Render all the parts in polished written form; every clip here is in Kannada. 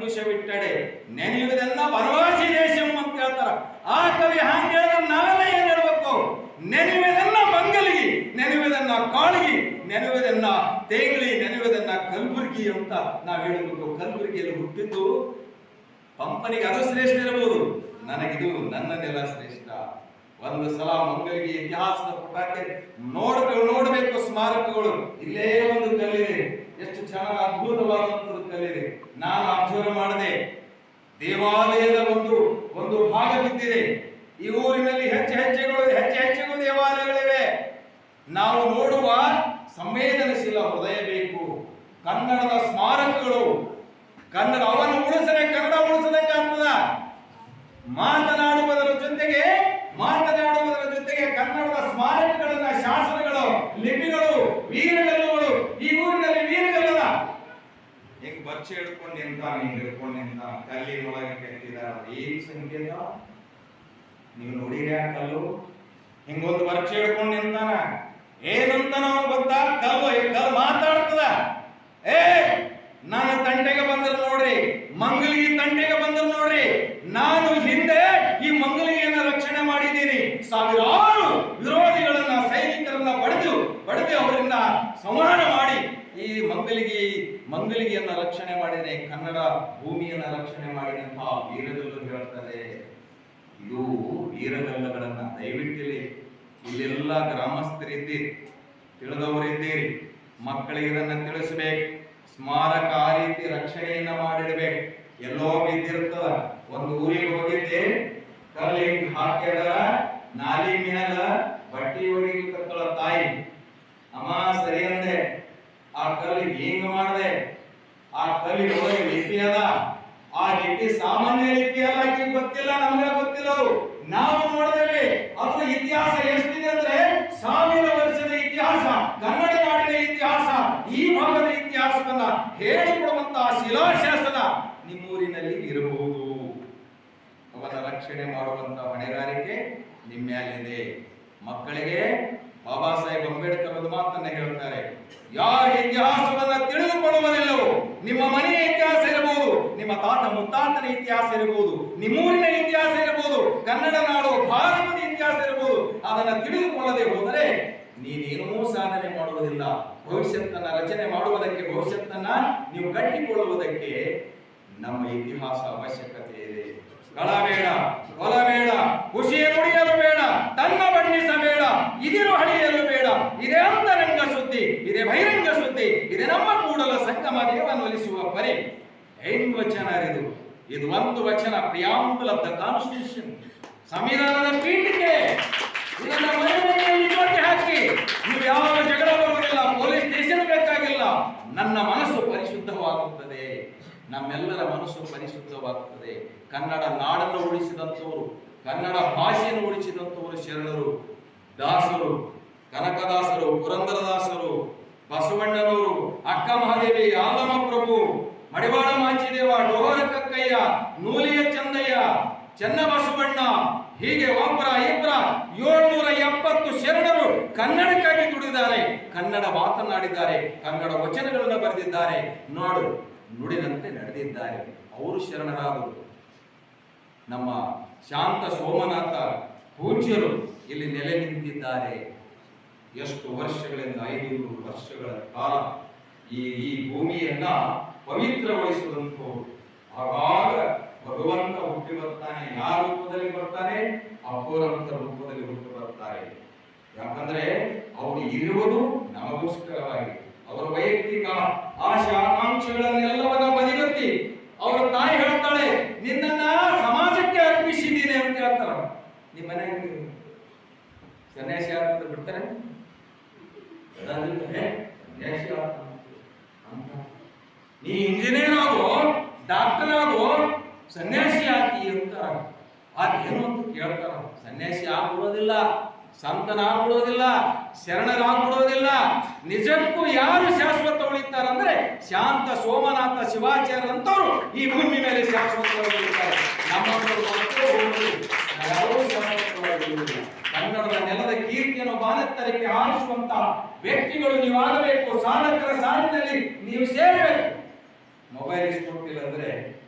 ಅಂಕುಶವಿಟ್ಟಡೆ ನೆನೆಯುವುದನ್ನ ವನವಾಸಿ ದೇಶಂ ಅಂತ ಹೇಳ್ತಾರ. ಆ ಕವಿ ಹಂಗ ಹೇಳಿದ್ರೆ ನಾವೆಲ್ಲ ಏನ್ ಹೇಳ್ಬೇಕು? ನೆನೆಯುವುದನ್ನ ಮಂಗಲಿಗಿ, ನೆನೆಯುವುದನ್ನ ಕಾಳಗಿ, ನೆನೆಯುವುದನ್ನ ತೇಗಳಿ, ನೆನೆಯುವುದನ್ನ ಕಲಬುರ್ಗಿ ಅಂತ ನಾವು ಹೇಳಬೇಕು. ಕಲಬುರ್ಗಿಯಲ್ಲಿ ಹುಟ್ಟಿದ್ದು ಪಂಪನಿಗೆ ಅದು ಶ್ರೇಷ್ಠ ಇರಬಹುದು, ನನಗಿದು ನನ್ನ ನೆಲ ಶ್ರೇಷ್ಠ. ಒಂದು ಸಲ ಮಂಗಲಿಗೆ ಇತಿಹಾಸದ ಪುಟಕ್ಕೆ ನೋಡಬೇಕು ಸ್ಮಾರಕಗಳು. ಇಲ್ಲೇ ಒಂದು ಕಲ್ಲಿದೆ, ಎಷ್ಟು ಚೆನ್ನಾಗಿ ಅದ್ಭುತವಾದಂತಹ ಕಲ್ಲಿದೆ. ನಾನು ಅಬ್ಸರ್ವ್ ಮಾಡಿದೆ, ದೇವಾಲಯದ ಒಂದು ಭಾಗ ಬಿದ್ದಿದೆ. ಈ ಊರಿನಲ್ಲಿ ಹೆಚ್ಚೆಚ್ಚೆಗಳು ದೇವಾಲಯಗಳಿವೆ. ನಾವು ನೋಡುವ ಸಂವೇದನಶೀಲ ಹೃದಯ ಬೇಕು. ಕನ್ನಡದ ಸ್ಮಾರಕಗಳು, ಕನ್ನಡ ಅವನ್ನು ಉಳಿಸದೆ ಕನ್ನಡ ಉಳಿಸಬೇಕಾಗ್ತದ. ಮಾತನಾಡುವುದರ ಜೊತೆಗೆ ಕನ್ನಡದ ಸ್ಮಾರಕಗಳನ್ನ, ಶಾಸನಗಳು, ಲಿಪಿಗಳು, ವೀರಗಲ್ಲುಗಳು. ಈ ಊರಿನಲ್ಲಿ ವೀರಗಲ್ಲದ ಹಿಂಗ್ ಬರ್ಚೆ ಹಿಡ್ಕೊಂಡು ನಿಂತಾನ, ಹಿಂಗ್ ಹಿಡ್ಕೊಂಡು ನಿಂತಾನ, ಕಲ್ಲಿನೊಳಗೆ ಕೆತ್ತಿದಾರ. ಏನ್ ಸಂಕೇತ? ನೀವು ನೋಡಿರಿ ಆ ಕಲ್ಲು ಹಿಂಗೊಂದು ಬರ್ಚೆ ಹಿಡ್ಕೊಂಡು ನಿಂತಾನ. ಏನಂತ ನಾವು ಗೊತ್ತಾ? ಕಲ್ಲು ಮಾತಾಡ್ತದ. ನನ್ನ ತಂಟೆಗೆ ಬಂದ್ರು ನೋಡ್ರಿ, ಮಂಗಲಿಗೆ ತಂಟೆಗೆ ಬಂದ್ರು ನೋಡ್ರಿ, ನಾನು ಹಿಂದೆ ಈ ಮಂಗಲಿಗೆಯನ್ನ ರಕ್ಷಣೆ ಮಾಡಿದ್ದೀನಿ. ಸಾವಿರಾರು ವಿರೋಧಿಗಳನ್ನ, ಸೈನಿಕರನ್ನ ಬಡಿದು ಅವರಿಂದ ಸಂಹಾರ ಮಾಡಿ ಈ ಮಂಗಲಿಗೆಯನ್ನ ರಕ್ಷಣೆ ಮಾಡಿದೆ. ಕನ್ನಡ ಭೂಮಿಯನ್ನ ರಕ್ಷಣೆ ಮಾಡಿದಂತಹ ವೀರಗಲ್ಲು ಹೇಳ್ತಾರೆ. ಇದು ವೀರಗಲ್ಲುಗಳನ್ನ ದಯವಿಟ್ಟಿಲ್ಲಿ ಇಲ್ಲೆಲ್ಲ ಗ್ರಾಮಸ್ಥರಿದ್ದೀರಿ, ತಿಳಿದವರಿದ್ದೀರಿ, ಮಕ್ಕಳಿಗೆ ಇದನ್ನ ತಿಳಿಸ್ಬೇಕು. ಸ್ಮಾರಕ ಆ ರೀತಿ ರಕ್ಷಣೆಯನ್ನ ಮಾಡಿಡ್ಬೇಕು. ಎಲ್ಲೋ ಬಿದ್ದಿರ್ತದ. ಒಂದು ಊರಿಗೆ ಹೋಗಿದ್ದೆ, ಕಲ್ಲಿ ಹಾಕ್ಯಾರ, ನಾಲಿ ಮ್ಯಾಲ ಬಟ್ಟಿ ಹೊಡಿಲಿಕ್ಕತ್ತಳ ತಾಯಿ. ಅಮ್ಮ ಸರಿ ಅಂದೆ. ಆ ಕಲ್ಲಿ ಹಿಂಗ ಮಾಡಿದೆ. ಆ ಕಲ್ಲಿ ಒಳಗೆ ಲಿಪಿ ಅದ. ಆ ಲಿಪಿ ಸಾಮಾನ್ಯ ಲಿಪಿ ಅಲ್ಲ, ಆಕೆ ಗೊತ್ತಿಲ್ಲ, ನಮ್ಗೆ ಗೊತ್ತಿಲ್ಲ. ನಾವು ನೋಡಿದೇವೆ. ಅದರ ಇತಿಹಾಸ ಎಷ್ಟಿದೆ ಅಂದ್ರೆ 1000 ವರ್ಷದ ಇತಿಹಾಸ, ಕನ್ನಡ ನಾಡಿನ ಇತಿಹಾಸ, ಈ ಭಾಗದ ಇತಿಹಾಸವನ್ನ ಹೇಳಿಕೊಡುವಂತಹ ಶಿಲಾಶಾಸನ ನಿಮ್ಮೂರಿನಲ್ಲಿ ಇರಬಹುದು. ಅವನ ರಕ್ಷಣೆ ಮಾಡುವಂತಹ ಹೊಣೆಗಾರಿಕೆ ನಿಮ್ಮ ಮೇಲಿದೆ. ಮಕ್ಕಳಿಗೆ ಬಾಬಾ ಸಾಹೇಬ್ ಅಂಬೇಡ್ಕರ್ ಒಂದು ಮಾತನ್ನ ಹೇಳ್ತಾರೆ, ಯಾರ ಇತಿಹಾಸವನ್ನ ತಿಳಿದುಕೊಳ್ಳುವುದಿಲ್ಲವೋ, ನಿಮ್ಮ ಮನೆಯ ಇತಿಹಾಸ ಇರಬಹುದು, ನಿಮ್ಮ ತಾತ ಮುತ್ತಾತನ ಇತಿಹಾಸ ಇರಬಹುದು, ನಿಮ್ಮೂರಿನ ಇತಿಹಾಸ ಇರಬಹುದು, ಕನ್ನಡ ನಾಡು ಭಾರತದ ಇತಿಹಾಸ ಇರಬಹುದು, ಅದನ್ನ ತಿಳಿದುಕೊಳ್ಳದೆ ಹೋದರೆ ನೀನೇನೂ ಸಾಧನೆ ಮಾಡುವುದಿಲ್ಲ. ಭವಿಷ್ಯತ್ತನ್ನ ರಚನೆ ಮಾಡುವುದಕ್ಕೆ, ಭವಿಷ್ಯತ್ತನ್ನ ನೀವು ಕಟ್ಟಿಕೊಳ್ಳುವುದಕ್ಕೆ ನಮ್ಮ ಇತಿಹಾಸ ಅವಶ್ಯಕತೆ ಇದೆ. ಗಳಬೇಡ, ಕೊಲಬೇಡ, ಖುಷಿಯ ನುಡಿಯಲು ಬೇಡ, ತನ್ನ ಬಣ್ಣಿಸಬೇಡ, ಇದಿರು ಹಳಿಯಲು ಬೇಡ. ಇದೇ ಅಂತರಂಗ ಸುದ್ದಿ, ಇದೇ ಬಹಿರಂಗ ಸುದ್ದಿ, ಇದೇ ನಮ್ಮ ಕೂಡಲ ಸಂಗಮ ದೇವನೊಲಿಸುವ ಪರಿ. ಹೆಂಗ್ ವಚನ ಇದು ಒಂದು ವಚನ, ಪ್ರಿಯಾಂಬಲ್ ಆಫ್ ದ ಕಾನ್ಸ್ಟಿಟ್ಯೂಷನ್, ಸಂವಿಧಾನದ ಪೀಠಿಕೆ. ಇದನ್ನ ಮನೆಯಲ್ಲಿ ಜೊತೆ ಹಾಕಿ ನೀವು ಯಾವ ಜಗಳ ಬರುವುದಿಲ್ಲ, ಪೊಲೀಸ್ ಸ್ಟೇಷನ್ ಬೇಕಾಗಿಲ್ಲ. ನನ್ನ ಮನಸ್ಸು ಪರಿಶುದ್ಧವಾಗುತ್ತದೆ, ನಮ್ಮೆಲ್ಲರ ಮನಸ್ಸು ಪರಿಶುದ್ಧವಾಗುತ್ತದೆ. ಕನ್ನಡ ನಾಡನ್ನು ಉಳಿಸಿದಂಥವರು, ಕನ್ನಡ ಭಾಷೆಯನ್ನು ಉಳಿಸಿದಂಥವರು ಶರಣರು, ದಾಸರು, ಕನಕದಾಸರು, ಪುರಂದರದಾಸರು, ಬಸವಣ್ಣನವರು, ಅಕ್ಕ ಮಹಾದೇವಿ, ಆಲಮ ಪ್ರಭು, ಮಡಿವಾಳ ಮಾಚಿದೇವ, ಡೋಹರ ಕಕ್ಕಯ್ಯ, ನೂಲಿಯ ಚಂದಯ್ಯ, ಚನ್ನಬಸವಣ್ಣ, ಹೀಗೆ ಒಬ್ಬರ ಇಬ್ಬರ 770 ಶರಣರು ಕನ್ನಡಕ್ಕಾಗಿ ದುಡಿದಿದ್ದಾರೆ, ಕನ್ನಡ ಮಾತನಾಡಿದ್ದಾರೆ, ಕನ್ನಡ ವಚನಗಳನ್ನು ಬರೆದಿದ್ದಾರೆ, ನುಡಿದಂತೆ ನಡೆದಿದ್ದಾರೆ. ಅವರು ಶರಣರಾದರು. ನಮ್ಮ ಶಾಂತ ಸೋಮನಾಥ ಪೂಜ್ಯರು ಇಲ್ಲಿ ನೆಲೆ ನಿಂತಿದ್ದಾರೆ. ಎಷ್ಟು ವರ್ಷಗಳಿಂದ 500 ವರ್ಷಗಳ ಕಾಲ ಈ ಭೂಮಿಯನ್ನ ಪವಿತ್ರಗೊಳಿಸುವಂಥವ್ರು. ಆಗಾಗ ಭಗವಂತ ಹುಟ್ಟಿ ಬರ್ತಾನೆ. ಯಾವ ರೂಪದಲ್ಲಿ ಬರ್ತಾನೆ? ಅಪೂರಂತ ರೂಪದಲ್ಲಿ ಹುಟ್ಟಿ ಬರ್ತಾರೆ. ಯಾಕಂದ್ರೆ ಅವರು ಇರುವುದು ನಮಗೋಸ್ಕರವಾಗಿ. ಅವರ ವೈಯಕ್ತಿಕ ಆಶೆ ಆಕಾಂಕ್ಷೆಗಳನ್ನೆಲ್ಲವನ್ನ ಬದಿಗೊತ್ತಿ ಅವರ ತಾಯಿ ಹೇಳ್ತಾಳೆ, ನಿನ್ನನ್ನ ಸಮಾಜಕ್ಕೆ ಅರ್ಪಿಸಿದ್ದೀನಿ ಅಂತ ಹೇಳ್ತಾರ. ನಿಮ್ಮ ಮನೆಗೆ ಸನ್ಯಾಸಿ ಅಂತ ಬಿಡ್ತಾರೆ, ನೀ ಇಂಜಿನಿಯರ್ ಆಗೋ, ಡಾಕ್ಟರ್ ಆಗೋ, ಸನ್ಯಾಸಿ ಆಗಿ ಅಂತ ಅದೇನು ಅಂತ ಕೇಳ್ತಾರ. ಸನ್ಯಾಸಿ ಆಗ್ಬಿಡೋದಿಲ್ಲ, ಸಂತನಾಗ್ಬಿಡೋದಿಲ್ಲ, ಶರಣರಾಗ್ಬಿಡೋದಿಲ್ಲ. ನಿಜಕ್ಕೂ ಯಾರು ಶಾಶ್ವತ ಉಳಿತಾರಂದ್ರೆ ಶಾಂತ ಸೋಮನಾಥ ಶಿವಾಚಾರ್ಯ ಅಂತವರು ಈ ಭೂಮಿ ಮೇಲೆ ಶಾಶ್ವತವಾಗಿ ಉಳಿತಾರೆ. ಕನ್ನಡದ ನೆಲದ ಕೀರ್ತಿಯನ್ನು ಬಾನೆತ್ತರಕ್ಕೆ ಹಾರಿಸುವಂತ ವ್ಯಕ್ತಿಗಳು ನೀವಾಗಬೇಕು. ಸಾಧಕರ ಸಾಲಿನಲ್ಲಿ ನೀವು ಸೇರಬೇಕು. ಮೊಬೈಲ್ ಇಸ್ಕೊಟ್ಟಿಲ್ಲ ಅಂದ್ರೆ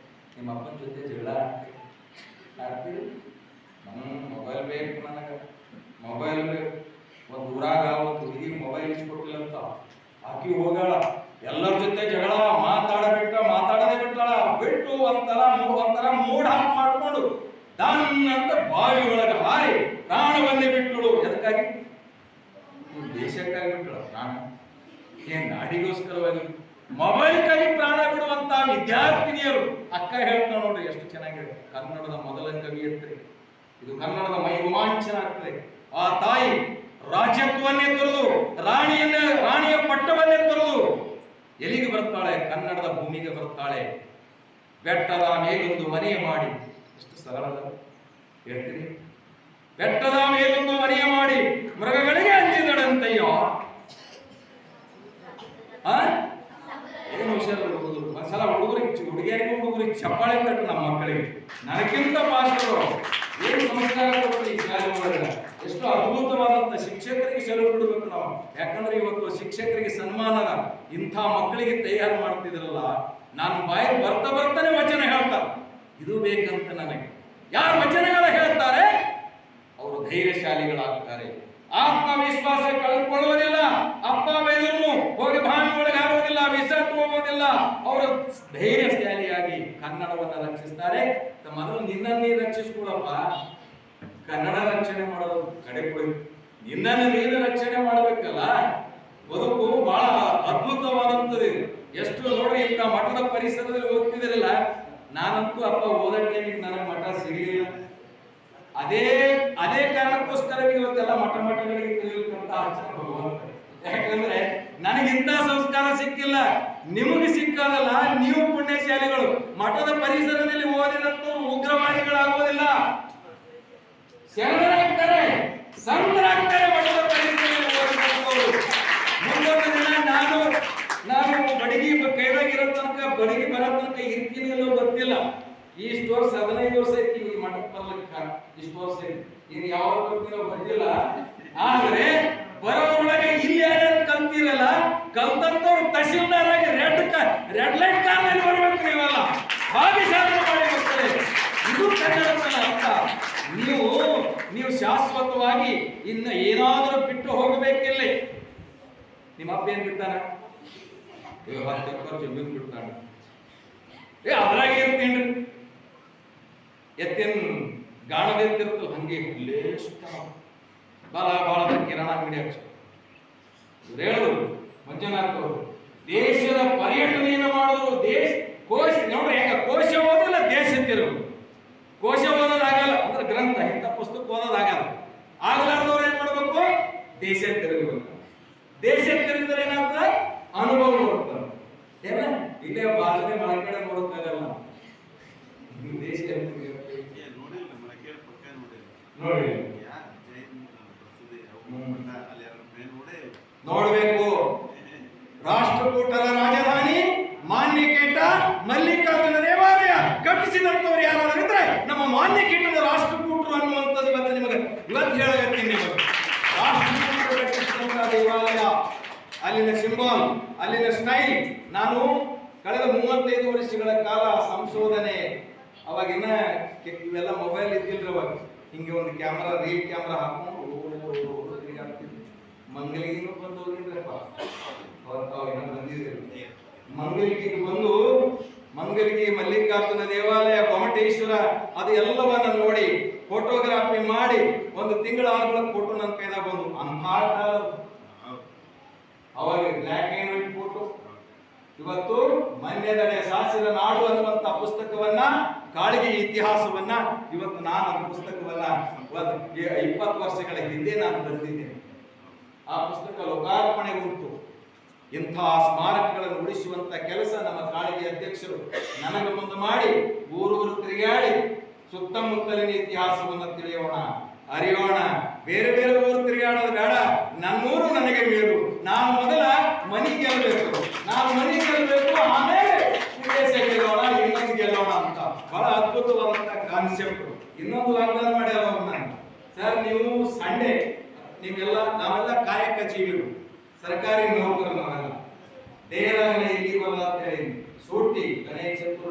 ನಿಮ್ಮ ಅಪ್ಪನ ಜೊತೆ ಜಗಳ ಆಡ್ತೀರಿ? ಮೊಬೈಲ್ ಬೇಕು ನನಗೆ, ಮೊಬೈಲ್ ಬೇಕು. ಒಂದು ಊರಾಗ ಒಂದು ಹುಡುಗಿ ಮೊಬೈಲ್ ಇಸ್ಕೊಟ್ಟಿಲ್ಲ ಅಂತ ಆಕಿ ಹೋಗಾಳ, ಎಲ್ಲರ ಜೊತೆ ಜಗಳ ಮಾತಾಡದೇ ಬಿಟ್ಟಾಳ. ಬಿಟ್ಟು ಒಂಥರ ಮೂಡ್ ಹಾಕಿ ಮಾಡ್ಕೊಂಡು ಅಂತ ಬಾವಿ ಒಳಗೆ ಹಾರಿ ಪ್ರಾಣವನ್ನೇ ಬಿಟ್ಟಳು. ಎದಕ್ಕಾಗಿ? ದೇಶಕ್ಕಾಗಿ ಬಿಟ್ಟಳು ಪ್ರಾಣ. ಏನ್ ನಾಡಿಗೋಸ್ಕರವಾಗಿ ಮೊಬೈಲ್ಗಾಗಿ ಪ್ರಾಣ ಬಿಡುವಂತ ವಿದ್ಯಾರ್ಥಿನಿಯರು. ಅಕ್ಕ ಹೇಳ್ತಾಳೆ ನೋಡ್ರಿ ಎಷ್ಟು ಚೆನ್ನಾಗಿದೆ. ಕನ್ನಡದ ಮೊದಲ ಕವಿಯತ್ರಿ ಇದು. ಕನ್ನಡದ ಮೈ ರೋಮಾಂಚನ ಆಗ್ತದೆ. ಆ ತಾಯಿ ರಾಜ್ಯತ್ವವನ್ನೇ ತೊರೆದು ರಾಣಿಯ ಪಟ್ಟವನ್ನೇ ತೊರೆದು ಎಲ್ಲಿಗೆ ಬರ್ತಾಳೆ? ಕನ್ನಡದ ಭೂಮಿಗೆ ಬರ್ತಾಳೆ. ಬೆಟ್ಟದ ಮೇಲೊಂದು ಮನೆ ಮಾಡಿ, ಎಷ್ಟು ಸರಳದ ಹೇಳ್ತೀರಿ? ಬೆಟ್ಟದ ಮೇಲೊಂದು ಮನೆ ಮಾಡಿ ಮೃಗಗಳಿಗೆ ಅಂಜಿದಳಂತಯ್ಯೋ. ಏನು ಹುಷಾರು ಹುಡುಗರು, ಒಂದ್ಸಲ ಹುಡುಗರಿಗೆ ಚಪ್ಪಾಳೆ ತಟ್ಟು ನಮ್ಮ ಮಕ್ಕಳಿಗೆ. ನನಗಿಂತ ಭಾಷೆಗಳು ಏನು ಸಂಸ್ಕಾರ ಕೊಡ್ತೀವಿ ಈ ಶಾಲೆ ಒಳಗೆ. ಎಷ್ಟು ಅದ್ಭುತವಾದಂತ ಶಿಕ್ಷಕರಿಗೆ ಸೆಲವು ಬಿಡಬೇಕು ನಾವು. ಯಾಕಂದ್ರೆ ಇವತ್ತು ಶಿಕ್ಷಕರಿಗೆ ಸನ್ಮಾನದ ಇಂಥ ಮಕ್ಕಳಿಗೆ ತಯಾರು ಮಾಡ್ತಿದ್ರಲ್ಲ. ನಾನು ಬಾಯಿಗೆ ಬರ್ತಾನೆ ವಚನ ಹೇಳ್ತಾರೆ, ಇದು ಬೇಕಂತ ನನಗೆ. ಯಾರು ವಚನಗಳ ಹೇಳ್ತಾರೆ ಅವರು ಧೈರ್ಯಶಾಲಿಗಳಾಗ್ತಾರೆ. ಆತ್ಮವಿಶ್ವಾಸ ಕಳ್ಕೊಳ್ಳುವುದಿಲ್ಲ. ಅಪ್ಪ ಬೈದನ್ನು ಹೋಗಿ ಬಾವಿ ಒಳಗೆ ಹಾರುವುದಿಲ್ಲ, ವಿಸರ್ತು ಹೋಗುವುದಿಲ್ಲ. ಅವರು ಧೈರ್ಯಶಾಲಿಯಾಗಿ ಕನ್ನಡವನ್ನು ರಕ್ಷಿಸ್ತಾರೆ. ಮೊದಲು ನಿನ್ನನ್ನೇ ರಕ್ಷಿಸ್ಕೊಳಪ್ಪ. ಕನ್ನಡ ರಕ್ಷಣೆ ಮಾಡೋದು ಕಡೆ ಕೊಡಿ, ನಿನ್ನನ್ನು ನೀನು ರಕ್ಷಣೆ ಮಾಡಬೇಕಲ್ಲ. ಬದುಕು ಬಹಳ ಅದ್ಭುತವಾದಂಥದ್ದು. ಎಷ್ಟು ನೋಡ್ರಿ, ಇಂಥ ಮಠದ ಪರಿಸರದಲ್ಲಿ ಓದ್ತಿದಿರಲ್ಲ. ನಾನಂತೂ ಅಪ್ಪ ಓದೋ ಟೈಮಿಗೆ ನನಗೆ ಮಠ ಸಿಗಲಿಲ್ಲ. ಅದೇ ಕಾರಣಕ್ಕೋಸ್ಕರ ಇವತ್ತೆಲ್ಲ ಮಠಗಳಿಗೆ ಕಲಿಯುವಂತ ಆಚರಣೆ ಭಗವಂತ. ಯಾಕಂದ್ರೆ ನನಗಿಂತ ಸಂಸ್ಕಾರ ಸಿಕ್ಕಿಲ್ಲ, ನಿಮಗೆ ಸಿಕ್ಕಲ್ಲ. ನೀವು ಪುಣ್ಯಶಾಲಿಗಳು. ಮಠದ ಪರಿಸರದಲ್ಲಿ ಓದಿದಂತವ್ರು ಉಗ್ರವಾದಿಗಳಾಗುವುದಿಲ್ಲ, ಶರಣರಾಗ್ತಾರೆ, ಸಂತರಾಗ್ತಾರೆ. ಮಠದ ಪರಿಸರದಲ್ಲಿ ಓದಿದಂತವ್ರು ಮುಂದೊಂದು ದಿನ ನಾನು ಬಡಗಿ ಕೈದಾಗಿರೋ ತನಕ, ಬಡಗಿ ಬರೋ ತನಕ ಇರ್ತೀನಿಲ್ಲೋ ಗೊತ್ತಿಲ್ಲ. ಇಷ್ಟು ವರ್ಷ 15 ವರ್ಷ ಐತಿ ಈ ಮಠಕ್ಕೆ ಬರ್ಲಿಕ್ಕ. ಇಷ್ಟು ವರ್ಷ ಐತಿ, ಇನ್ನು ಯಾವಾಗ ಬರ್ತೀನೋ ಗೊತ್ತಿಲ್ಲ. ಆದ್ರೆ ಬರೋದ್ರೊಳಗೆ ಇಲ್ಲಿ ಯಾರ್ಯಾರು ಕಲ್ತಿರಲ್ಲ, ಕಲ್ತಂತವ್ರು ತಹಶೀಲ್ದಾರ್ ಆಗಿ ರೆಡ್ ಲೈಟ್ ಕಾರಲ್ಲಿ ಬರ್ಬೇಕು. ನೀವೆಲ್ಲ ಭಾಗ್ಯಶಾಲಿ ಮಾಡಿ ಬರ್ತಾರೆ. ಇದು ಕನ್ನಡತನ ಅರ್ಥ. ನೀವು ಶಾಶ್ವತವಾಗಿ ಇನ್ನ ಏನಾದರೂ ಬಿಟ್ಟು ಹೋಗಬೇಕಿಲ್ಲ. ನಿಮ್ಮ ಅಪ್ಪ ಏನ್ ಬಿಡ್ತಾನ? 10 ಎಕರೆ ಜಮೀನು ಬಿಡ್ತಾನ. ಅದ್ರಾಗ ಇರ್ತೀನ್ರಿ, ಎತ್ತಿನ ಗಾಣದೆತ್ತಿರ್ತು ಹಂಗೆ ಹುಲ್ಲೇ ಸುತ್ತ ಬಾಳ ಕಿರಾಣ ಅಂಗಡಿ ಹಚ್ಚ. ಇವ್ರು ಹೇಳಿದ್ರು ಮಂಜುನಾಥ್ ಅವರು, ದೇಶದ ಪರ್ಯಟನೆಯನ್ನು ಮಾಡೋದು. ಕೋಶ ನೋಡ್ರಿ ಹೆಂಗ, ಕೋಶ ಓದಿಲ್ಲ ದೇಶ ತಿರುಗು. ಕೋಶ ಓದೋದಾಗಲ್ಲ ಅಂದ್ರೆ ಗ್ರಂಥ, ಇಂಥ ಪುಸ್ತಕ ಓದೋದಾಗಲ್ಲ. ಆಗಲಾರ್ದವ್ರು ಏನ್ ಮಾಡ್ಬೇಕು? ದೇಶ ತಿರುಗಬೇಕು. ದೇಶ ತಿರುಗಿದ್ರೆ ಏನಾಗ್ತದೆ? ಅನುಭವ ಕೊಡ್ತಾರೆ. ಏನ ಇಲ್ಲೇ ಭಾಷೆ ಮಳಕಡೆ ನೋಡೋಕ್ಕಾಗಲ್ಲ. ದೇಶ ನೋಡ್ಬೇಕು. ರಾಷ್ಟ್ರಕೂಟರ ರಾಜಧಾನಿ ಮಾನ್ಯಕೇಟ ಮಲ್ಲಿಕಾರ್ಜುನ ದೇವಾಲಯ ಕಟ್ಟಿಸಿದಂತವ್ರು ಯಾರಾದ್ರೂ ಇದ್ರೆ ನಮ್ಮ ಮಾನ್ಯಕೇಟದ ರಾಷ್ಟ್ರಕೂಟರು ಅನ್ನುವಂಥದ್ದು ಇವತ್ತು ಹೇಳತ್ತೀನಿ. ರಾಷ್ಟ್ರಕೂಟರು ಕಟ್ಟಿಸಿದಂತ ದೇವಾಲಯ, ಅಲ್ಲಿನ ಸಿಂಬಲ್, ಅಲ್ಲಿನ ಸ್ಟೈಲ್. ನಾನು ಕಳೆದ 35 ವರ್ಷಗಳ ಕಾಲ ಸಂಶೋಧನೆ, ಅವಾಗಿನ ಇವೆಲ್ಲ ಮೊಬೈಲ್ ಇದ್ದಿಲ್ರಿ. ಅವಾಗ ಹಿಂಗೆ ಒಂದು ಕ್ಯಾಮ್ರಾ, ರೀಲ್ ಕ್ಯಾಮ್ರಾ ಹಾಕೊಂಡು ತಿರುಗಾಡ್ತಿದ್ವಿ. ಮಂಗಲಿಗೆ ಬಂದು ಹೋಗಿದ್ರಪ್ಪ, ಬಂದಿದ್ರಿ. ಮಂಗಲಿಗೆ ಮಲ್ಲಿಕಾರ್ಜುನ ದೇವಾಲಯ, ಗೊಮಟೇಶ್ವರ, ಅದು ಎಲ್ಲವನ್ನ ನೋಡಿ ಫೋಟೋಗ್ರಾಫಿ ಮಾಡಿ 1 ತಿಂಗಳಾದ ಫೋಟೋ ನನ್ನ ಕೈದಾಗ ಬಂದು. ಅಂಥ ಅವಾಗ ಬ್ಲ್ಯಾಕ್ ಆ್ಯಂಡ್ ವೈಟ್ ಫೋಟೋ. ಇವತ್ತು ಮನ್ಯದಡೆ ಸಾಸಿದ ನಾಡು ಅನ್ನುವಂತ ಪುಸ್ತಕವನ್ನ, ಕಾಳಿಗೆ ಇತಿಹಾಸವನ್ನ ಇವತ್ತು ನಾನು ಪುಸ್ತಕವನ್ನ 20 ವರ್ಷಗಳ ಹಿಂದೆ ನಾನು ಬರೆದಿದ್ದೇನೆ. ಆ ಪುಸ್ತಕ ಲೋಕಾರ್ಪಣೆ ಉಂಟು. ಇಂಥ ಸ್ಮಾರಕಗಳನ್ನು ಉಳಿಸುವಂತ ಕೆಲಸ ನಮ್ಮ ಕಾಳಿಗೆ ಅಧ್ಯಕ್ಷರು ನನಗೆ ಮುಂದೆ ಮಾಡಿ, ಊರೂರು ತಿರುಗಾಡಿ ಸುತ್ತಮುತ್ತಲಿನ ಇತಿಹಾಸವನ್ನು ತಿಳಿಯೋಣ, ಅರಿಯೋಣ. ಬೇರೆ ಬೇರೆ ಊರು ತಿರುಗಾಡೋದು ಬೇಡ, ನನ್ನೂರು ನನಗೆ ಮೇಲು. ನಾನು ಮೊದಲ ಮನಿ ಗೆಲ್ಲಬೇಕು, ಆಮೇಲೆ ವಿದೇಶ ಗೆಲ್ಲೋಣ, ಇನ್ನೊಂದು ಗೆಲ್ಲೋಣ ಅಂತ. ಬಹಳ ಅದ್ಭುತವಾದಂತ ಕಾನ್ಸೆಪ್ಟ್. ಇನ್ನೊಂದು ವಾಗ್ದಾನ ಮಾಡ್ಯಾರ ನಾನು, ಸರ್ ನೀವು ಸಂಡೇ ನಾವೆಲ್ಲ ಕಾಯಕ ಜೀವಿಗಳು, ಸರ್ಕಾರಿ ನೌಕರರು. ನಾವೆಲ್ಲ ದೇಹದಾಗಲೇ ಇಲ್ಲಿ ಬಲ್ಲ ಅಂತ ಹೇಳಿ ಸೂಟಿ ಗಣೇಶ ಚತುರ್ಥಿ